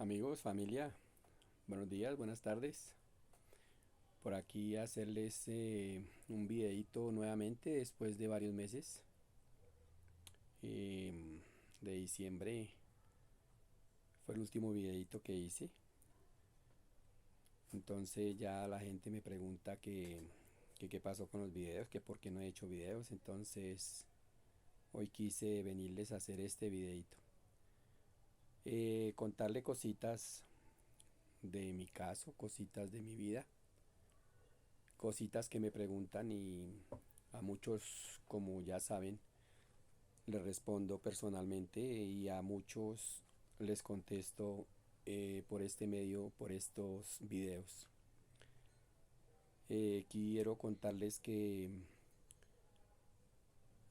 Amigos, familia, buenos días, buenas tardes. Por aquí hacerles un videito nuevamente después de varios meses. De diciembre fue el último videito que hice. Entonces ya la gente me pregunta que qué pasó con los videos, que por qué no he hecho videos. Entonces hoy quise venirles a hacer este videito. Contarle cositas de mi caso, cositas de mi vida, cositas que me preguntan y a muchos, como ya saben, les respondo personalmente y a muchos les contesto por este medio, por estos videos. Quiero contarles que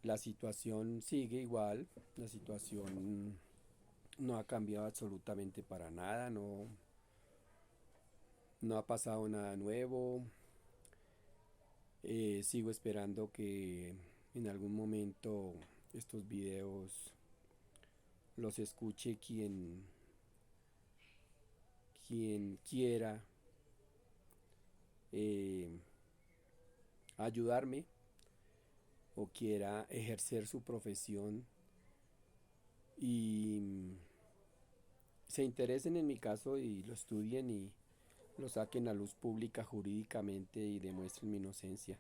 la situación sigue igual, la situación no ha cambiado absolutamente para nada, no ha pasado nada nuevo. Sigo esperando que en algún momento estos videos los escuche quien quiera eh, ayudarme o quiera ejercer su profesión y se interesen en mi caso y lo estudien y lo saquen a luz pública jurídicamente y demuestren mi inocencia.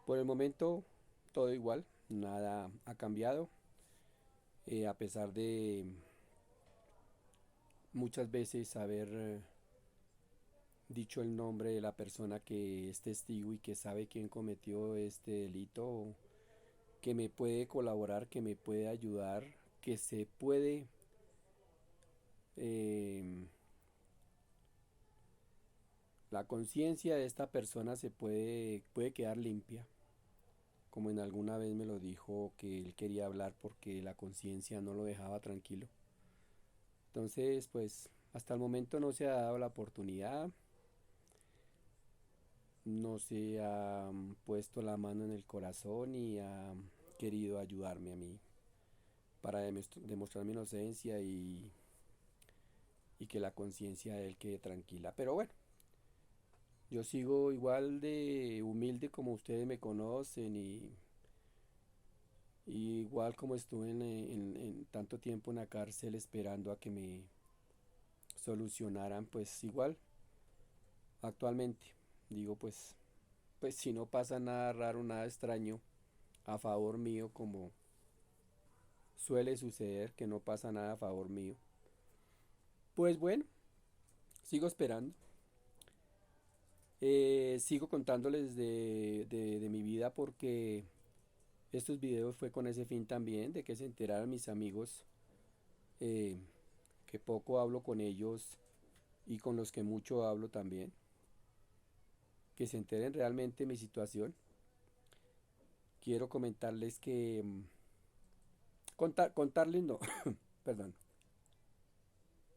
Por el momento todo igual, nada ha cambiado, a pesar de muchas veces haber dicho el nombre de la persona que es testigo y que sabe quién cometió este delito, que me puede colaborar, que me puede ayudar, que se puede eh, la conciencia de esta persona puede quedar limpia, como en alguna vez me lo dijo que él quería hablar porque la conciencia no lo dejaba tranquilo. Entonces, pues hasta el momento no se ha dado la oportunidad, no se ha puesto la mano en el corazón y ha querido ayudarme a mí para demostrar mi inocencia y que la conciencia de él quede tranquila. Pero bueno, yo sigo igual de humilde como ustedes me conocen y igual como estuve en tanto tiempo en la cárcel esperando a que me solucionaran, pues igual actualmente digo pues si no pasa nada raro, nada extraño a favor mío, como suele suceder que no pasa nada a favor mío, pues bueno, sigo esperando. Sigo contándoles de mi vida porque estos videos fue con ese fin también, de que se enteraran mis amigos, eh, que poco hablo con ellos y con los que mucho hablo también, que se enteren realmente mi situación. Quiero comentarles que, contarles no, perdón,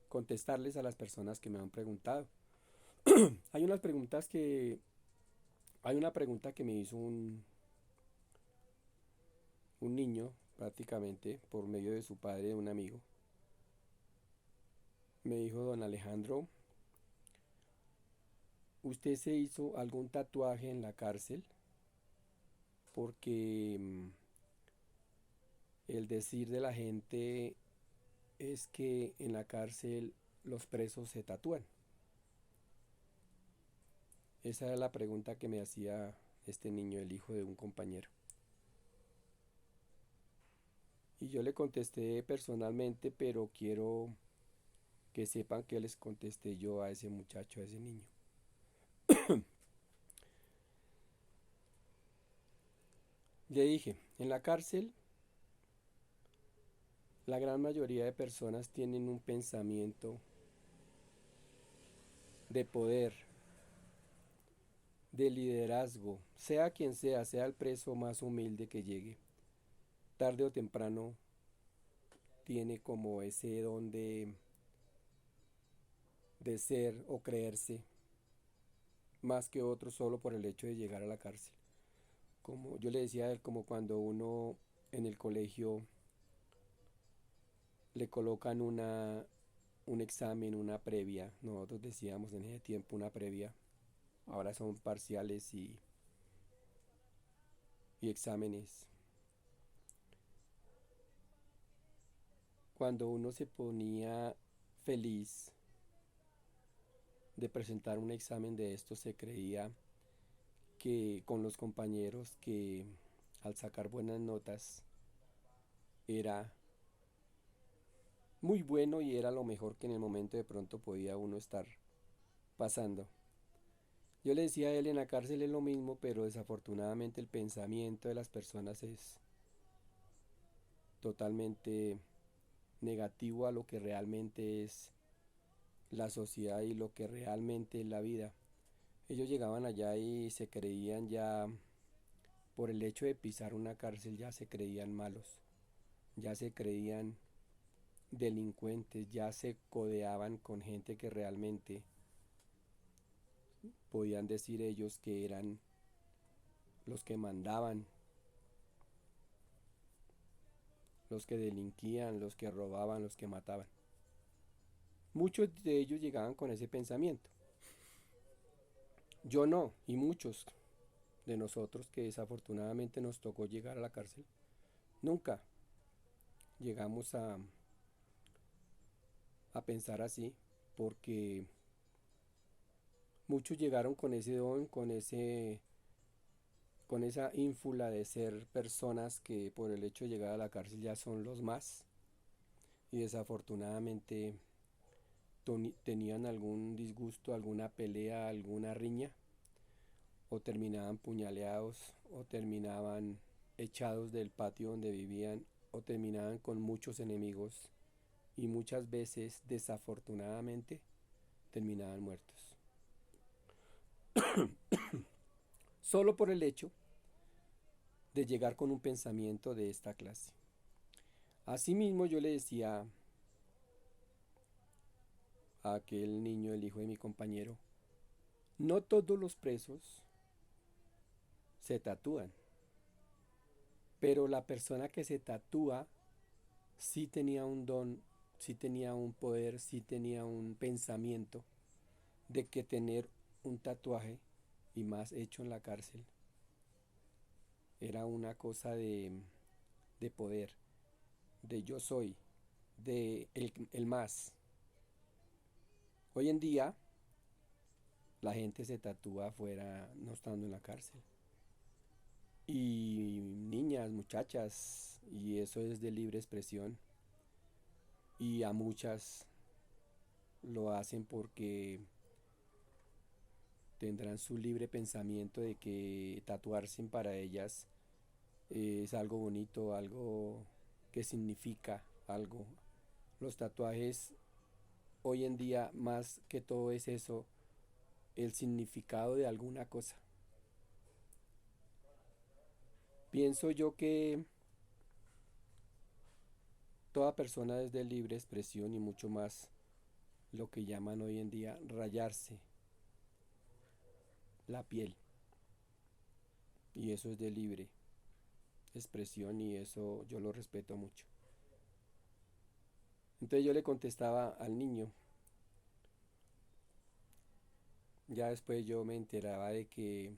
contestarles a las personas que me han preguntado. Hay unas preguntas que, hay una pregunta que me hizo un niño prácticamente por medio de su padre, de un amigo. Me dijo: don Alejandro, ¿usted se hizo algún tatuaje en la cárcel? Porque el decir de la gente es que en la cárcel los presos se tatúan. Esa era la pregunta que me hacía este niño, el hijo de un compañero. Y yo le contesté personalmente, pero quiero que sepan que les contesté yo a ese muchacho, a ese niño. Le dije: en la cárcel la gran mayoría de personas tienen un pensamiento de poder, de liderazgo, sea quien sea el preso más humilde que llegue, tarde o temprano tiene como ese don de ser o creerse más que otros solo por el hecho de llegar a la cárcel. Como yo le decía a él, como cuando uno en el colegio le colocan un examen, una previa. Nosotros decíamos en ese tiempo una previa. Ahora son parciales y exámenes. Cuando uno se ponía feliz de presentar un examen de esto, se creía que con los compañeros que al sacar buenas notas era muy bueno y era lo mejor que en el momento de pronto podía uno estar pasando. Yo le decía a él, en la cárcel es lo mismo, pero desafortunadamente el pensamiento de las personas es totalmente negativo a lo que realmente es la sociedad y lo que realmente es la vida. Ellos llegaban allá y se creían ya, por el hecho de pisar una cárcel, ya se creían malos, ya se creían delincuentes, ya se codeaban con gente que realmente podían decir ellos que eran los que mandaban, los que delinquían, los que robaban, los que mataban. Muchos de ellos llegaban con ese pensamiento. Yo no, y muchos de nosotros que desafortunadamente nos tocó llegar a la cárcel, nunca llegamos a pensar así, porque muchos llegaron con ese don, con esa ínfula de ser personas que por el hecho de llegar a la cárcel ya son los más, y desafortunadamente tenían algún disgusto, alguna pelea, alguna riña, o terminaban puñaleados, o terminaban echados del patio donde vivían, o terminaban con muchos enemigos, y muchas veces desafortunadamente terminaban muertos. Solo por el hecho de llegar con un pensamiento de esta clase. Asimismo yo le decía a aquel niño, el hijo de mi compañero, no todos los presos se tatúan, pero la persona que se tatúa sí tenía un don, sí tenía un poder, sí tenía un pensamiento de que tener un tatuaje, y más hecho en la cárcel, era una cosa de poder, de yo soy, de el más. Hoy en día la gente se tatúa afuera no estando en la cárcel. Y niñas, muchachas, y eso es de libre expresión. Y a muchas lo hacen porque tendrán su libre pensamiento de que tatuarse para ellas es algo bonito, algo que significa algo. Los tatuajes hoy en día más que todo es eso, el significado de alguna cosa. Pienso yo que toda persona es de libre expresión, y mucho más lo que llaman hoy en día rayarse la piel. Y eso es de libre expresión, y eso yo lo respeto mucho. Entonces yo le contestaba al niño. Ya después yo me enteraba de que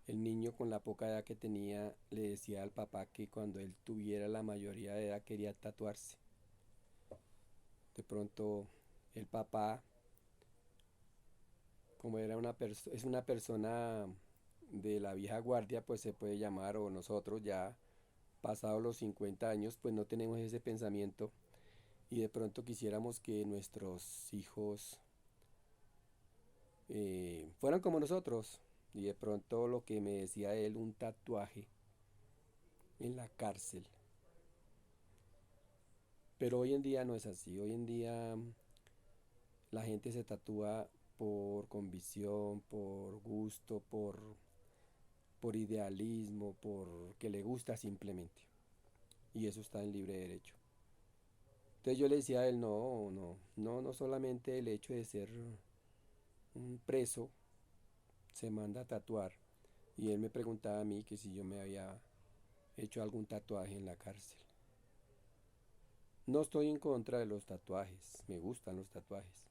el niño, con la poca edad que tenía, le decía al papá que cuando él tuviera la mayoría de edad quería tatuarse. De pronto el papá, como es una persona de la vieja guardia, pues se puede llamar, o nosotros ya pasados los 50 años, pues no tenemos ese pensamiento, y de pronto quisiéramos que nuestros hijos fueran como nosotros. Y de pronto lo que me decía él, un tatuaje en la cárcel. Pero hoy en día no es así. Hoy en día la gente se tatúa por convicción, por gusto, por idealismo, porque le gusta simplemente. Y eso está en libre derecho. Entonces yo le decía a él, no, no, no, no solamente el hecho de ser un preso se manda a tatuar. Y él me preguntaba a mí que si yo me había hecho algún tatuaje en la cárcel. No estoy en contra de los tatuajes, me gustan los tatuajes,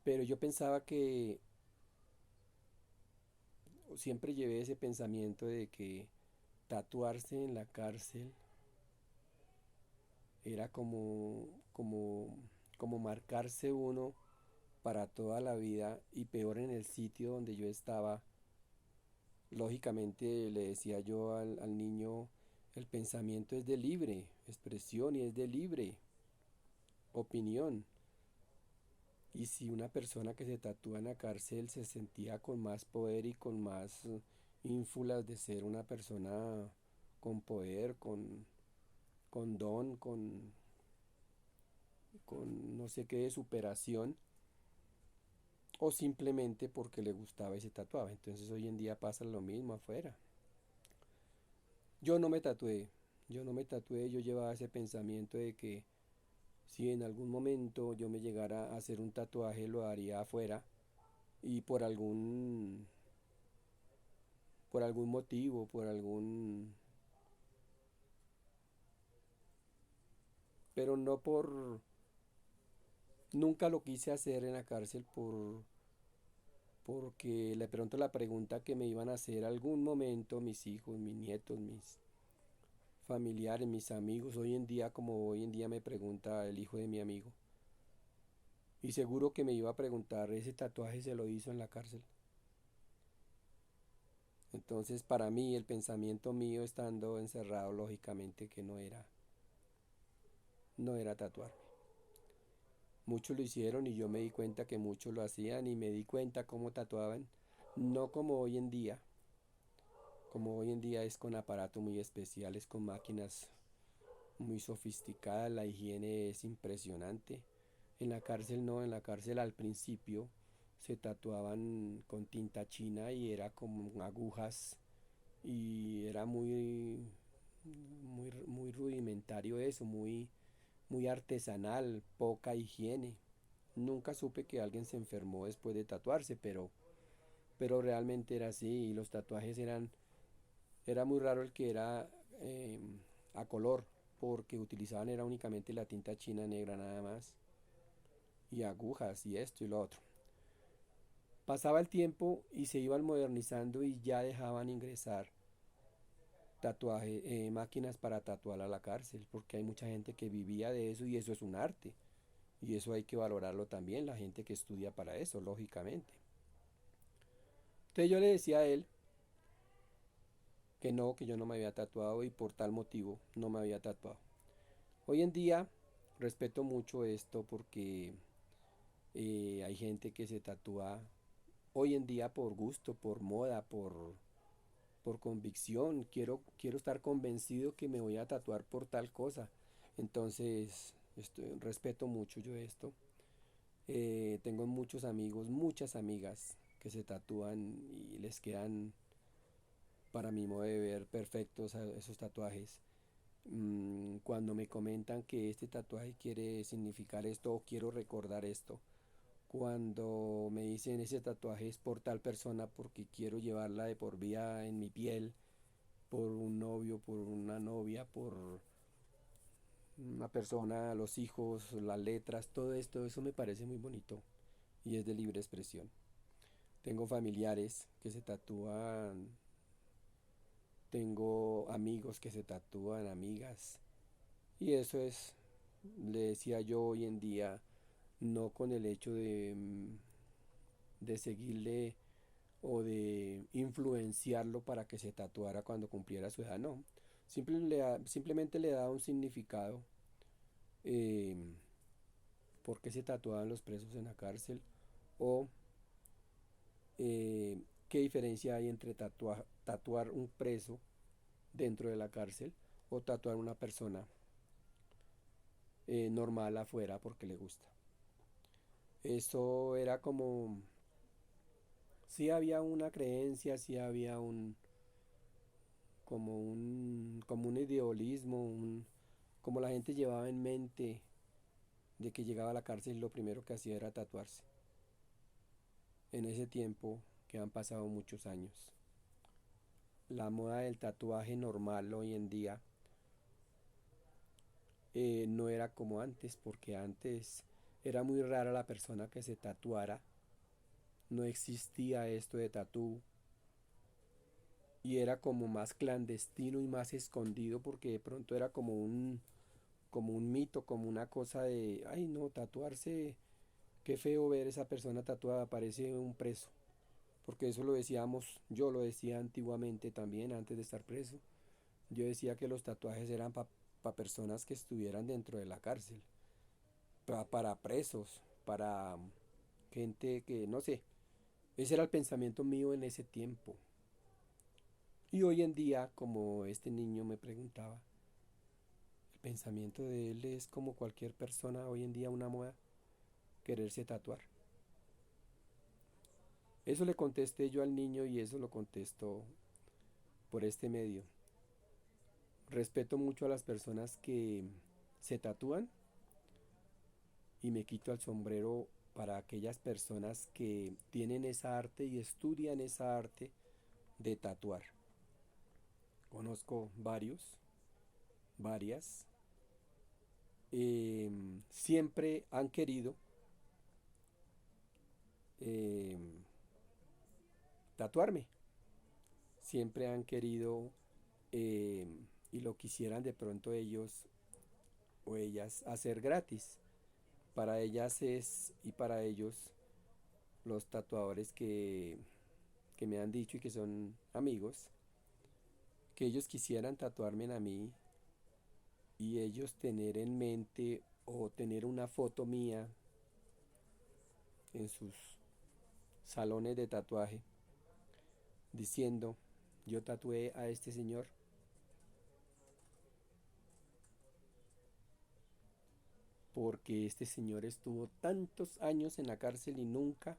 pero yo pensaba que siempre llevé ese pensamiento de que tatuarse en la cárcel era como marcarse uno para toda la vida y peor en el sitio donde yo estaba. Lógicamente le decía yo al niño, el pensamiento es de libre expresión y es de libre opinión. Y si una persona que se tatúa en la cárcel se sentía con más poder y con más ínfulas de ser una persona con poder, con don, con no sé qué de superación, o simplemente porque le gustaba y se tatuaba. Entonces hoy en día pasa lo mismo afuera. Yo no me tatué, yo no me tatué, yo llevaba ese pensamiento de que si en algún momento yo me llegara a hacer un tatuaje lo haría afuera y por algún motivo, pero no por, nunca lo quise hacer en la cárcel porque de pronto la pregunta que me iban a hacer algún momento mis hijos, mis nietos, mis familiares, mis amigos, hoy en día como hoy en día me pregunta el hijo de mi amigo, y seguro que me iba a preguntar, ¿ese tatuaje se lo hizo en la cárcel? Entonces para mí el pensamiento mío estando encerrado lógicamente que no era tatuarme. Muchos lo hicieron y yo me di cuenta que muchos lo hacían y me di cuenta cómo tatuaban, no como hoy en día, como hoy en día es con aparatos muy especiales, con máquinas muy sofisticadas, la higiene es impresionante. En la cárcel no, en la cárcel al principio se tatuaban con tinta china y era como agujas y era muy rudimentario eso, muy artesanal, poca higiene. Nunca supe que alguien se enfermó después de tatuarse, pero realmente era así y los tatuajes era muy raro el que era eh, a color, porque utilizaban era únicamente la tinta china negra nada más, y agujas y esto y lo otro. Pasaba el tiempo y se iban modernizando y ya dejaban ingresar máquinas para tatuar a la cárcel, porque hay mucha gente que vivía de eso y eso es un arte. Y eso hay que valorarlo también, la gente que estudia para eso, lógicamente. Entonces yo le decía a él que no, que yo no me había tatuado y por tal motivo no me había tatuado. Hoy en día respeto mucho esto porque hay gente que se tatúa hoy en día por gusto, por moda, por convicción. Quiero estar convencido que me voy a tatuar por tal cosa. Entonces, respeto mucho yo esto. Tengo muchos amigos, muchas amigas que se tatúan y les quedan, para mi modo de ver, perfectos esos tatuajes. Cuando me comentan que este tatuaje quiere significar esto o quiero recordar esto, cuando me dicen ese tatuaje es por tal persona porque quiero llevarla de por vida en mi piel, por un novio, por una novia, por una persona, los hijos, las letras, todo esto, eso me parece muy bonito y es de libre expresión. Tengo familiares que se tatúan, tengo amigos que se tatúan, amigas, y eso es, le decía yo hoy en día, no con el hecho de seguirle o de influenciarlo para que se tatuara cuando cumpliera su edad, no. Simplemente le da un significado eh, por qué se tatuaban los presos en la cárcel o qué diferencia hay entre tatuar un preso dentro de la cárcel o tatuar una persona normal afuera porque le gusta. Eso era como, sí había una creencia, sí había como un idealismo, como la gente llevaba en mente de que llegaba a la cárcel y lo primero que hacía era tatuarse. En ese tiempo que han pasado muchos años. La moda del tatuaje normal hoy en día no era como antes, porque antes era muy rara la persona que se tatuara, no existía esto de tatú y era como más clandestino y más escondido porque de pronto era como un mito, como una cosa de, ay no, tatuarse, qué feo ver esa persona tatuada, parece un preso, porque eso lo decíamos, yo lo decía antiguamente también, antes de estar preso, yo decía que los tatuajes eran para personas que estuvieran dentro de la cárcel, para presos, para gente que, no sé, ese era el pensamiento mío en ese tiempo. Y hoy en día, como este niño me preguntaba, el pensamiento de él es como cualquier persona hoy en día una moda, quererse tatuar. Eso le contesté yo al niño y eso lo contesto por este medio. Respeto mucho a las personas que se tatúan y me quito el sombrero para aquellas personas que tienen esa arte y estudian esa arte de tatuar. Conozco varias, siempre han querido eh, tatuarme, siempre han querido eh, y lo quisieran de pronto ellos o ellas hacer gratis. Para ellas es y para ellos los tatuadores que me han dicho y que son amigos, que ellos quisieran tatuarme a mí y ellos tener en mente o tener una foto mía en sus salones de tatuaje diciendo yo tatué a este señor porque este señor estuvo tantos años en la cárcel y nunca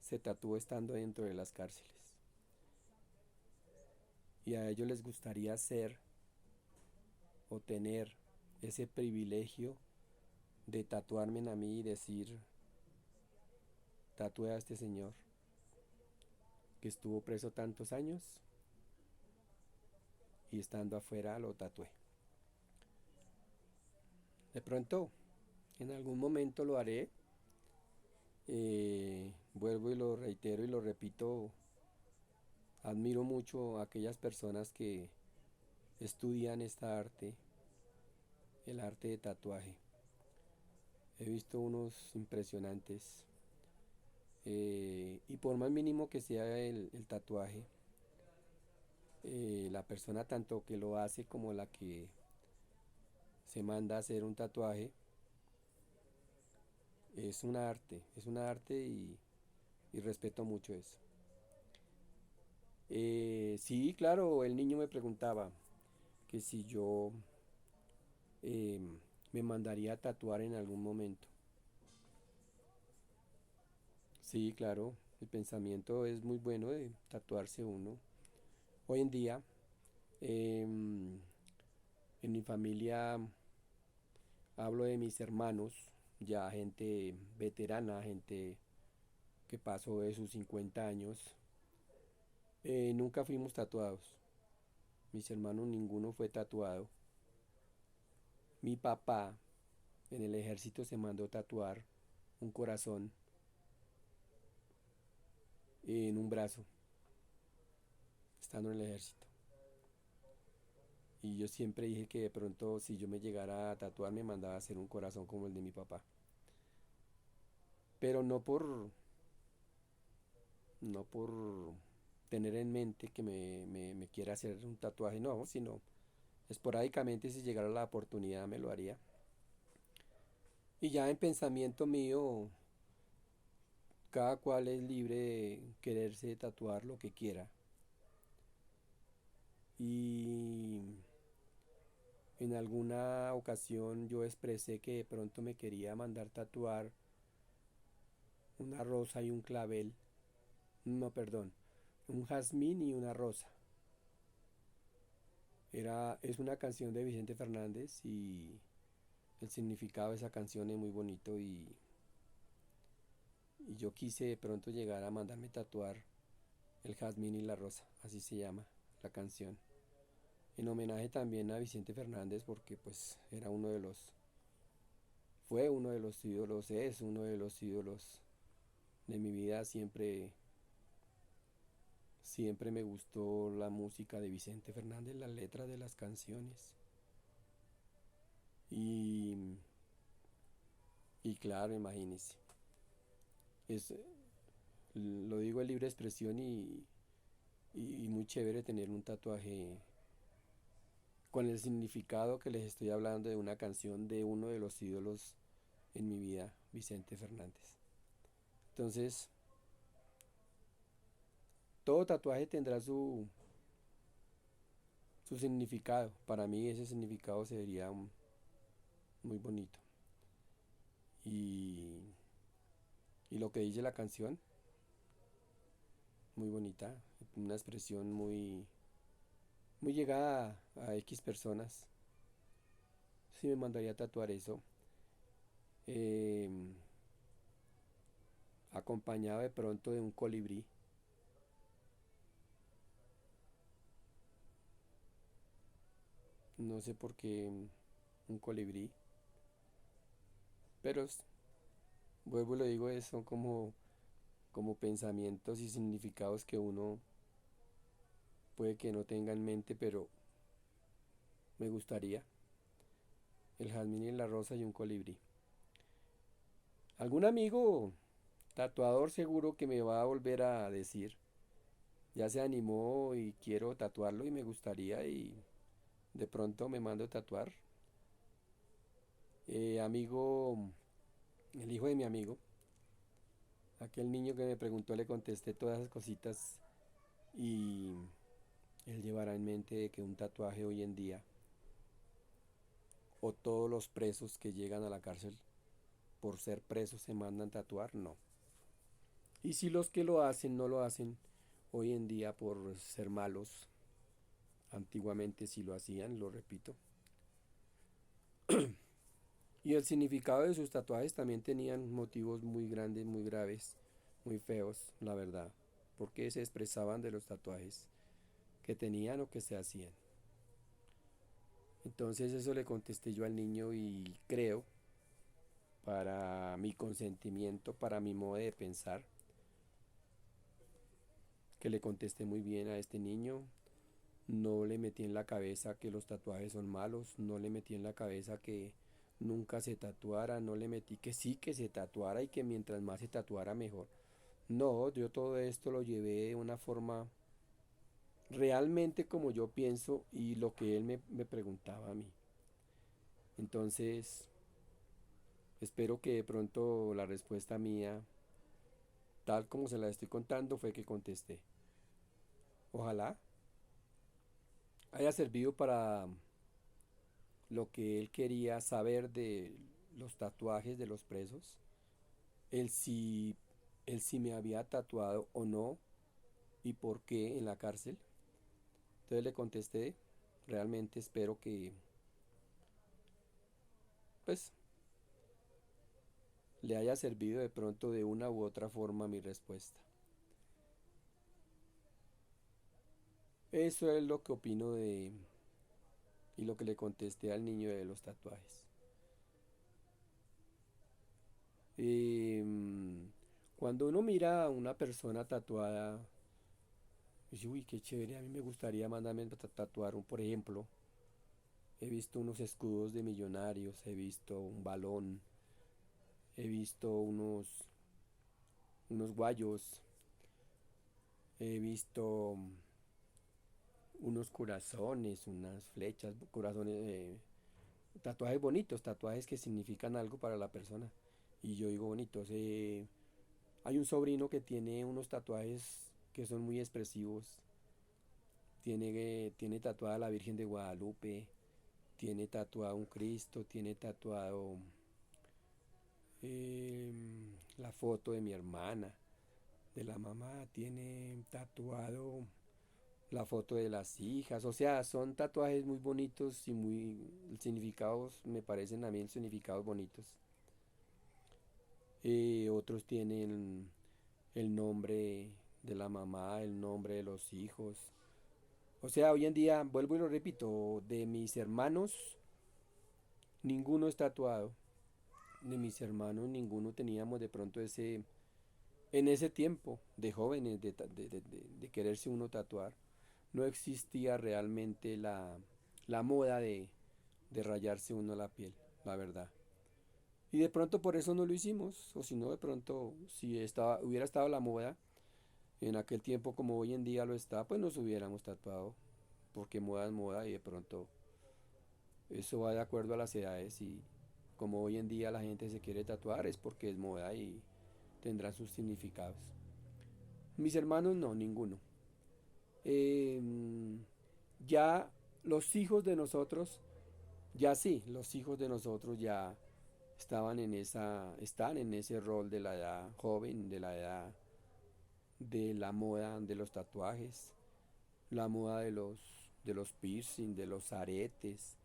se tatuó estando dentro de las cárceles. Y a ellos les gustaría ser o tener ese privilegio de tatuarme a mí y decir, tatué a este señor que estuvo preso tantos años y estando afuera lo tatué. De pronto, en algún momento lo haré. Vuelvo y lo reitero y lo repito, admiro mucho a aquellas personas que estudian esta arte, el arte de tatuaje. He visto unos impresionantes y por más mínimo que sea el tatuaje, la persona tanto que lo hace como la que se manda a hacer un tatuaje, es un arte y respeto mucho eso. Sí, claro, el niño me preguntaba que si yo eh, me mandaría a tatuar en algún momento. Sí, claro, el pensamiento es muy bueno de tatuarse uno. Hoy en día, em, en mi familia hablo de mis hermanos, ya gente veterana, gente que pasó de sus 50 años. Nunca fuimos tatuados. Mis hermanos ninguno fue tatuado. Mi papá en el ejército se mandó tatuar un corazón en un brazo, estando en el ejército. Y yo siempre dije que de pronto si yo me llegara a tatuar me mandaba a hacer un corazón como el de mi papá. Pero no por tener en mente que me quiera hacer un tatuaje, no, sino esporádicamente si llegara la oportunidad me lo haría. Y ya en pensamiento mío, cada cual es libre de quererse tatuar lo que quiera. Y en alguna ocasión yo expresé que de pronto me quería mandar tatuar una rosa y un clavel. No, perdón, un jazmín y una rosa. Es una canción de Vicente Fernández y el significado de esa canción es muy bonito y yo quise de pronto llegar a mandarme tatuar el jazmín y la rosa, así se llama la canción. en homenaje también a Vicente Fernández porque pues era uno de los, fue uno de los ídolos, es uno de los ídolos de mi vida. Siempre me gustó la música de Vicente Fernández, las letras de las canciones. Y, y claro, imagínese, es, lo digo en libre expresión y muy chévere tener un tatuaje con el significado que les estoy hablando de una canción de uno de los ídolos en mi vida, Vicente Fernández. Entonces, todo tatuaje tendrá su significado. Para mí ese significado sería muy bonito. Y, y lo que dice la canción, muy bonita, una expresión muy llegada a X personas. Sí me mandaría a tatuar eso. em, Acompañado de pronto de un colibrí. No sé por qué un colibrí, pero vuelvo y lo digo, son como pensamientos y significados que uno puede que no tenga en mente, pero me gustaría. El jazmín y la rosa y un colibrí. Algún amigo tatuador seguro que me va a volver a decir, ya se animó y quiero tatuarlo y me gustaría y de pronto me mando a tatuar. Amigo, el hijo de mi amigo, aquel niño que me preguntó, le contesté todas esas cositas y él llevará en mente de que un tatuaje hoy en día, o todos los presos que llegan a la cárcel por ser presos se mandan tatuar, no. Y si los que lo hacen no lo hacen hoy en día por ser malos, antiguamente sí lo hacían, lo repito. Y el significado de sus tatuajes también tenían motivos muy grandes, muy graves, muy feos, la verdad, porque se expresaban de los tatuajes que tenían o que se hacían. Entonces eso le contesté yo al niño y creo, para mi consentimiento, para mi modo de pensar, que le contesté muy bien a este niño. No le metí en la cabeza que los tatuajes son malos, no le metí en la cabeza que nunca se tatuara, no le metí que sí que se tatuara y que mientras más se tatuara mejor. No, yo todo esto lo llevé de una forma realmente como yo pienso y lo que él me preguntaba a mí. Entonces, espero que de pronto la respuesta mía, tal como se la estoy contando, fue que contesté. Ojalá haya servido para lo que él quería saber de los tatuajes de los presos, el si, el si me había tatuado o no y por qué en la cárcel. Entonces le contesté, realmente espero que pues le haya servido de pronto de una u otra forma mi respuesta. Eso es lo que opino de y lo que le contesté al niño de los tatuajes. Cuando uno mira a una persona tatuada, dice, uy, qué chévere, a mí me gustaría mandarme a tatuar un, por ejemplo, he visto unos escudos de millonarios, he visto un balón, he visto unos guayos, he visto unos corazones, unas flechas, corazones, tatuajes bonitos, tatuajes que significan algo para la persona. Y yo digo bonitos. Hay un sobrino que tiene unos tatuajes que son muy expresivos. Tiene tatuada la Virgen de Guadalupe, tiene tatuado un Cristo, tiene tatuado la foto de mi hermana, de la mamá, tiene tatuado la foto de las hijas, o sea, son tatuajes muy bonitos y muy significados, me parecen a mí significados bonitos. Otros tienen el nombre de la mamá, el nombre de los hijos, O sea, hoy en día, vuelvo y lo repito, de mis hermanos, ninguno es tatuado. De mis hermanos, ninguno teníamos de pronto en ese tiempo de jóvenes, de quererse uno tatuar, no existía realmente la moda de rayarse uno la piel, la verdad. Y de pronto por eso no lo hicimos, o si no, de pronto, si hubiera estado la moda en aquel tiempo como hoy en día lo está, pues nos hubiéramos tatuado, porque moda es moda y de pronto eso va de acuerdo a las edades y como hoy en día la gente se quiere tatuar es porque es moda y tendrá sus significados. Mis hermanos no, ninguno. Em, ya los hijos de nosotros, ya sí, los hijos de nosotros ya están en ese rol de la edad joven, de la edad de la moda de los tatuajes, la moda de los piercing, de los aretes,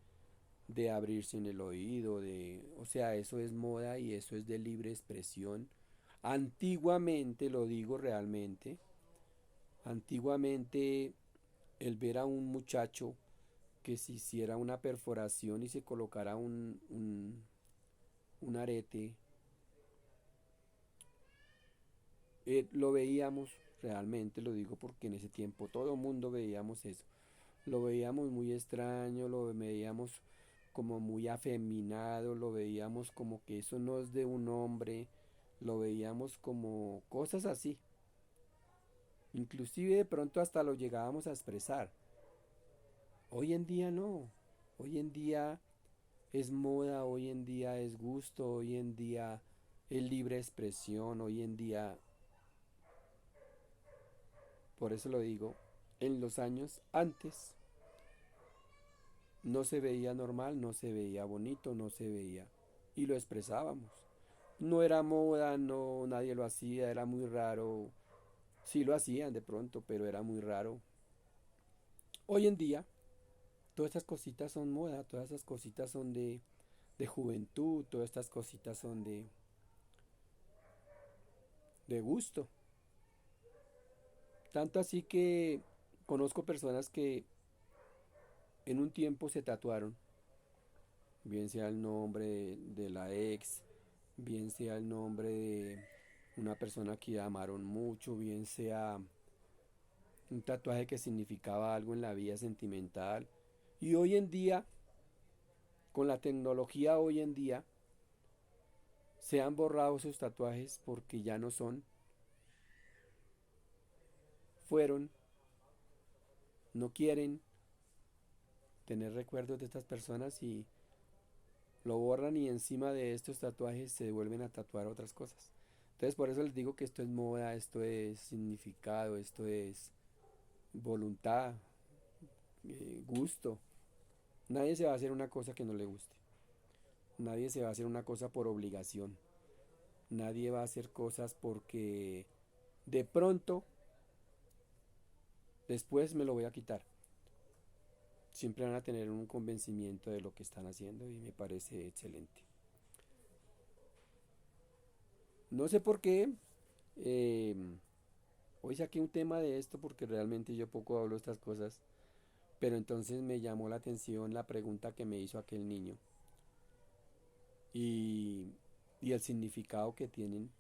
de abrirse en el oído, o sea, eso es moda y eso es de libre expresión. Antiguamente, lo digo realmente, antiguamente el ver a un muchacho que se hiciera una perforación y se colocara un arete, lo veíamos realmente, lo digo porque en ese tiempo todo el mundo veíamos eso. Lo veíamos muy extraño, lo veíamos como muy afeminado, lo veíamos como que eso no es de un hombre, lo veíamos como cosas así. Inclusive de pronto hasta lo llegábamos a expresar. Hoy en día no. Hoy en día es moda, hoy en día es gusto, hoy en día es libre expresión, hoy en día, por eso lo digo, en los años antes no se veía normal, no se veía bonito, no se veía y lo expresábamos. No era moda, no, nadie lo hacía, era muy raro. Sí lo hacían de pronto, pero era muy raro. Hoy en día, todas estas cositas son moda, todas estas cositas son de juventud, todas estas cositas son de gusto. Tanto así que conozco personas que en un tiempo se tatuaron, bien sea el nombre de la ex, bien sea el nombre de una persona que amaron mucho, bien sea un tatuaje que significaba algo en la vida sentimental. Y hoy en día, con la tecnología hoy en día, se han borrado esos tatuajes porque ya no son, fueron, no quieren tener recuerdos de estas personas y lo borran y encima de estos tatuajes se vuelven a tatuar otras cosas. Entonces por eso les digo que esto es moda, esto es significado, esto es voluntad, gusto. Nadie se va a hacer una cosa que no le guste. Nadie se va a hacer una cosa por obligación. Nadie va a hacer cosas porque de pronto después me lo voy a quitar. Siempre van a tener un convencimiento de lo que están haciendo y me parece excelente. No sé por qué, eh, hoy saqué un tema de esto porque realmente yo poco hablo de estas cosas, pero entonces me llamó la atención la pregunta que me hizo aquel niño y, y el significado que tienen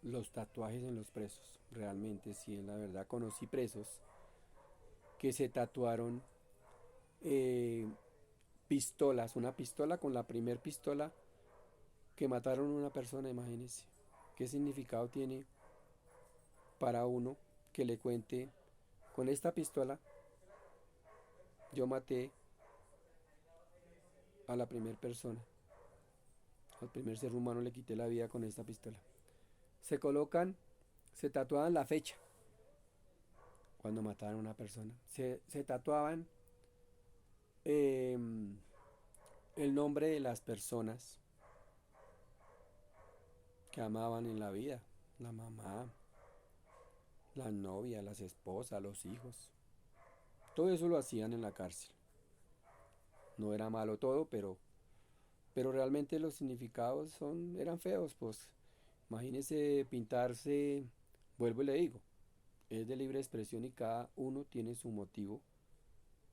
los tatuajes en los presos. Realmente, sí, en la verdad conocí presos que se tatuaron eh, pistolas, una pistola con la primer pistola que mataron a una persona, imagínense. ¿Qué significado tiene para uno que le cuente, con esta pistola yo maté a la primera persona, al primer ser humano le quité la vida con esta pistola? Se colocan, se tatuaban la fecha cuando mataban a una persona. Se tatuaban eh, el nombre de las personas que amaban en la vida, la mamá, la novia, las esposas, los hijos. Todo eso lo hacían en la cárcel. No era malo todo, pero realmente los significados eran feos, pues. Imagínese pintarse, vuelvo y le digo, es de libre expresión y cada uno tiene su motivo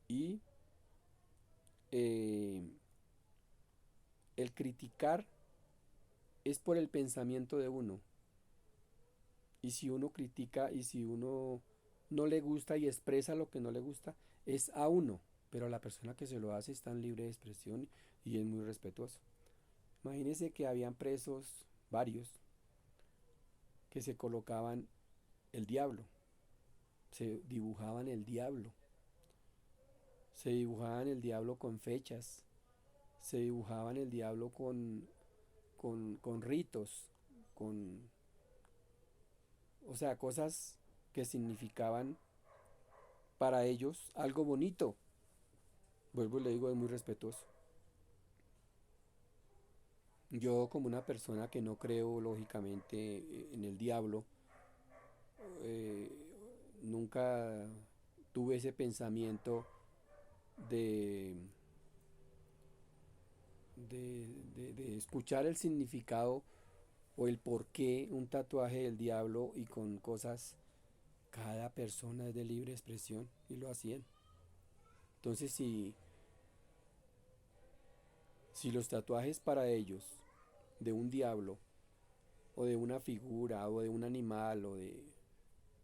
y eh, el criticar es por el pensamiento de uno. Y si uno critica y si uno no le gusta y expresa lo que no le gusta, es a uno. Pero la persona que se lo hace está en libre de expresión y es muy respetuoso. Imagínense que habían presos, varios, que se colocaban el diablo, se dibujaban el diablo, se dibujaban el diablo con fechas, se dibujaban el diablo con ritos, con, o sea, cosas que significaban para ellos algo bonito. Vuelvo y le digo, es muy respetuoso. Yo como una persona que no creo lógicamente en el diablo, eh, nunca tuve ese pensamiento de, de escuchar el significado o el por qué un tatuaje del diablo y con cosas, cada persona es de libre expresión y lo hacían. Entonces si los tatuajes para ellos de un diablo o de una figura o de un animal o de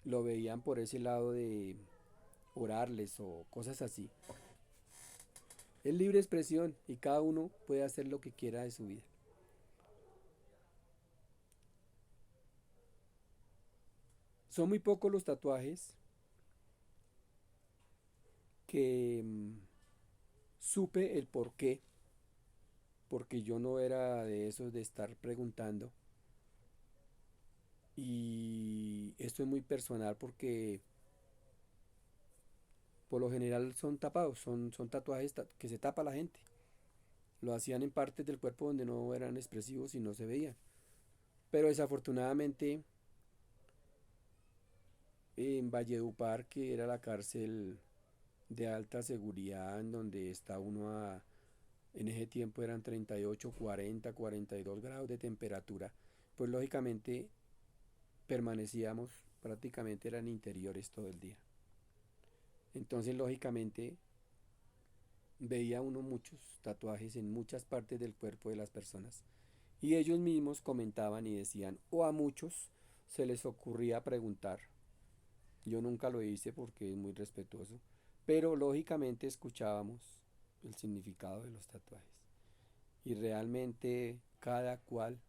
lo veían por ese lado de orarles o cosas así. Es libre expresión y cada uno puede hacer lo que quiera de su vida. Son muy pocos los tatuajes que supe el por qué, porque yo no era de esos de estar preguntando. Y esto es muy personal porque por lo general son tapados, son tatuajes que se tapa la gente. Lo hacían en partes del cuerpo donde no eran expresivos y no se veían. Pero desafortunadamente en Valledupar, que era la cárcel de alta seguridad en donde está uno en ese tiempo eran 38, 40, 42 grados de temperatura, pues lógicamente permanecíamos prácticamente eran interiores todo el día. Entonces lógicamente veía uno muchos tatuajes en muchas partes del cuerpo de las personas y ellos mismos comentaban y decían, o a muchos se les ocurría preguntar. Yo nunca lo hice porque es muy respetuoso, pero lógicamente escuchábamos el significado de los tatuajes. Y realmente cada cual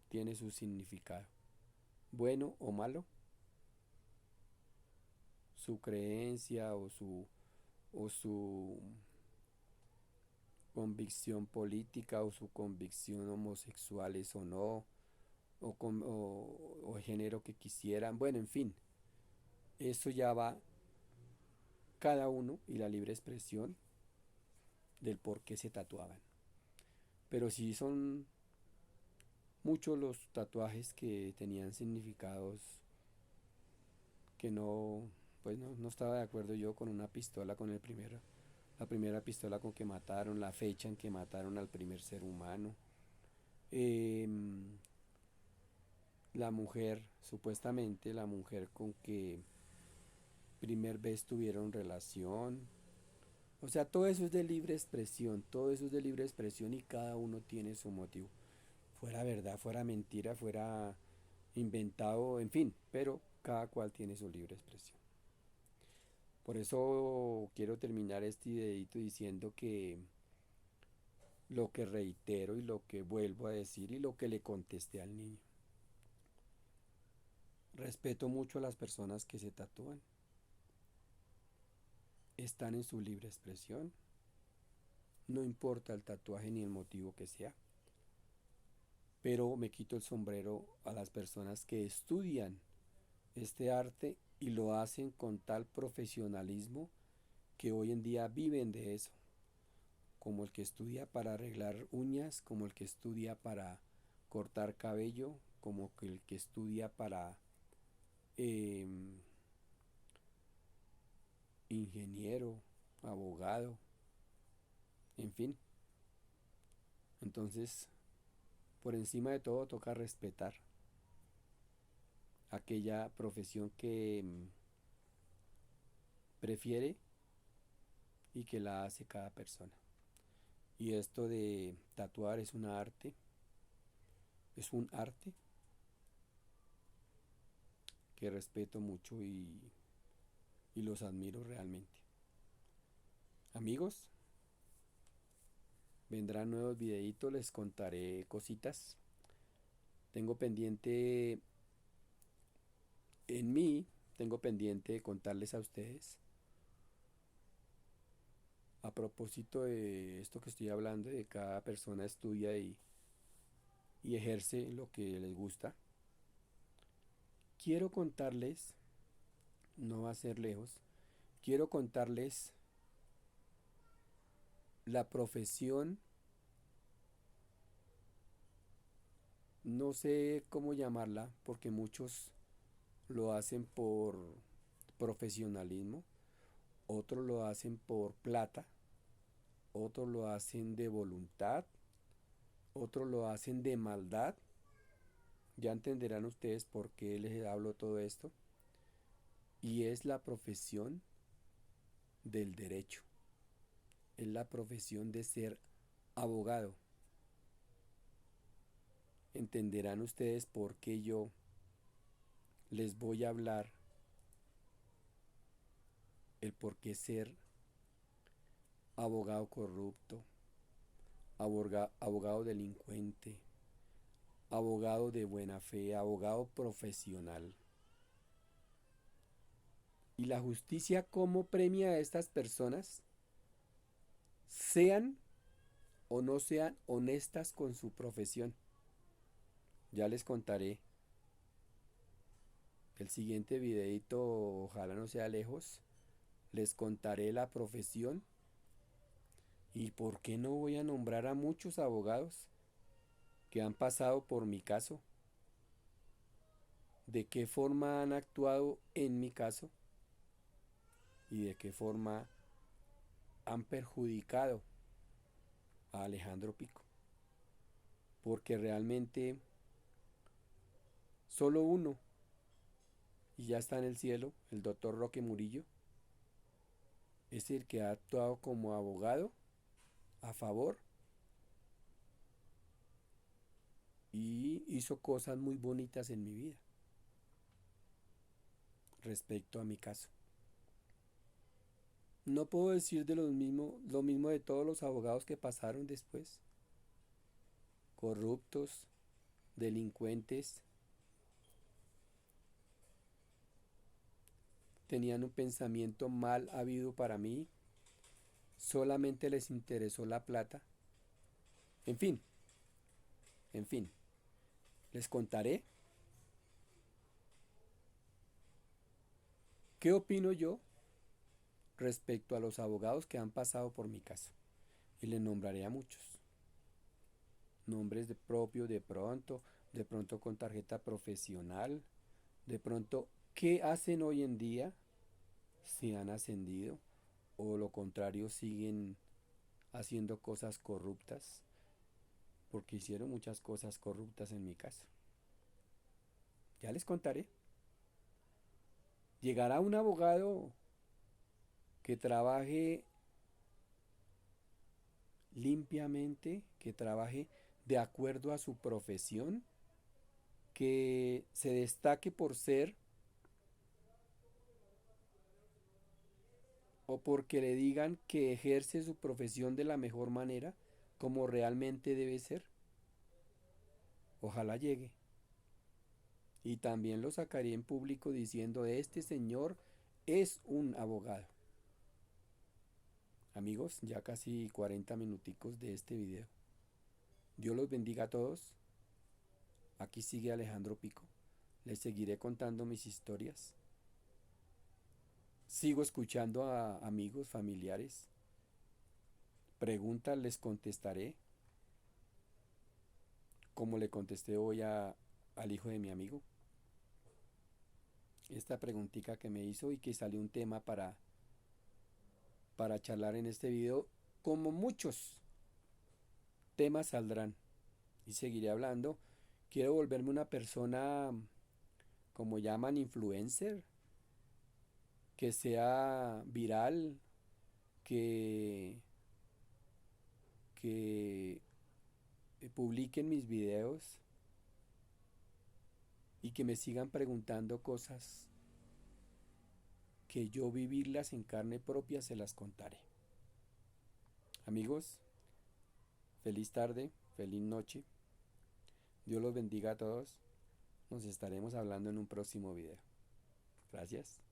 tiene su significado, bueno o malo, su creencia o su convicción política o su convicción homosexuales o no, o el género que quisieran, bueno, en fin, eso ya va cada uno y la libre expresión del por qué se tatuaban. Pero sí son muchos los tatuajes que tenían significados que no, pues no estaba de acuerdo yo con una pistola, con la primera pistola con que mataron, la fecha en que mataron al primer ser humano. Em, la mujer, supuestamente la mujer con que primer vez tuvieron relación. O sea, todo eso es de libre expresión, todo eso es de libre expresión y cada uno tiene su motivo. Fuera verdad, fuera mentira, fuera inventado, en fin, pero cada cual tiene su libre expresión. Por eso quiero terminar este videito diciendo que lo que reitero y lo que vuelvo a decir y lo que le contesté al niño. Respeto mucho a las personas que se tatúan. Están en su libre expresión. No importa el tatuaje ni el motivo que sea. Pero me quito el sombrero a las personas que estudian este arte y lo hacen con tal profesionalismo que hoy en día viven de eso. Como el que estudia para arreglar uñas, como el que estudia para cortar cabello, como el que estudia para eh, ingeniero, abogado, en fin. Entonces, por encima de todo, toca respetar aquella profesión que prefiere y que la hace cada persona. Y esto de tatuar es un arte que respeto mucho y los admiro realmente. Amigos, vendrán nuevos videitos, les contaré cositas. Tengo pendiente en mí, tengo pendiente contarles a ustedes a propósito de esto que estoy hablando, de cada persona estudia y ejerce lo que les gusta. Quiero contarles, no va a ser lejos, quiero contarles la profesión, no sé cómo llamarla, porque muchos lo hacen por profesionalismo, otros lo hacen por plata, otros lo hacen de voluntad, otros lo hacen de maldad. Ya entenderán ustedes por qué les hablo todo esto. Y es la profesión del derecho, es la profesión de ser abogado. Entenderán ustedes por qué yo les voy a hablar el por qué ser abogado corrupto, abogado delincuente, abogado de buena fe, abogado profesional. Y la justicia cómo premia a estas personas, sean o no sean honestas con su profesión. Ya les contaré. El siguiente videito, ojalá no sea lejos, les contaré la profesión y por qué no voy a nombrar a muchos abogados que han pasado por mi caso, de qué forma han actuado en mi caso y de qué forma han perjudicado a Alejandro Pico. Porque realmente solo uno, y ya está en el cielo, el doctor Roque Murillo, es el que ha actuado como abogado a favor y hizo cosas muy bonitas en mi vida respecto a mi caso. No puedo decir de lo mismo de todos los abogados que pasaron después, corruptos, delincuentes, tenían un pensamiento mal habido para mí, solamente les interesó la plata. En fin, en fin, les contaré qué opino yo respecto a los abogados que han pasado por mi caso. Y les nombraré a muchos. Nombres de propio, de pronto con tarjeta profesional, de pronto, ¿qué hacen hoy en día? Si han ascendido o lo contrario siguen haciendo cosas corruptas, porque hicieron muchas cosas corruptas en mi caso. Ya les contaré. Llegará un abogado que trabaje limpiamente, que trabaje de acuerdo a su profesión, que se destaque por ser o porque le digan que ejerce su profesión de la mejor manera, como realmente debe ser. Ojalá llegue. Y también lo sacaría en público diciendo, este señor es un abogado. Amigos, ya casi 40 minuticos de este video. Dios los bendiga a todos. Aquí sigue Alejandro Pico. Les seguiré contando mis historias. Sigo escuchando a amigos, familiares. Preguntas les contestaré, como le contesté hoy al hijo de mi amigo. Esta preguntita que me hizo y que salió un tema para charlar en este video, como muchos temas saldrán y seguiré hablando. Quiero volverme una persona como llaman, influencer, que sea viral, que, que publiquen mis videos y que me sigan preguntando cosas que yo vivirlas en carne propia se las contaré. Amigos, feliz tarde, feliz noche. Dios los bendiga a todos. Nos estaremos hablando en un próximo video. Gracias.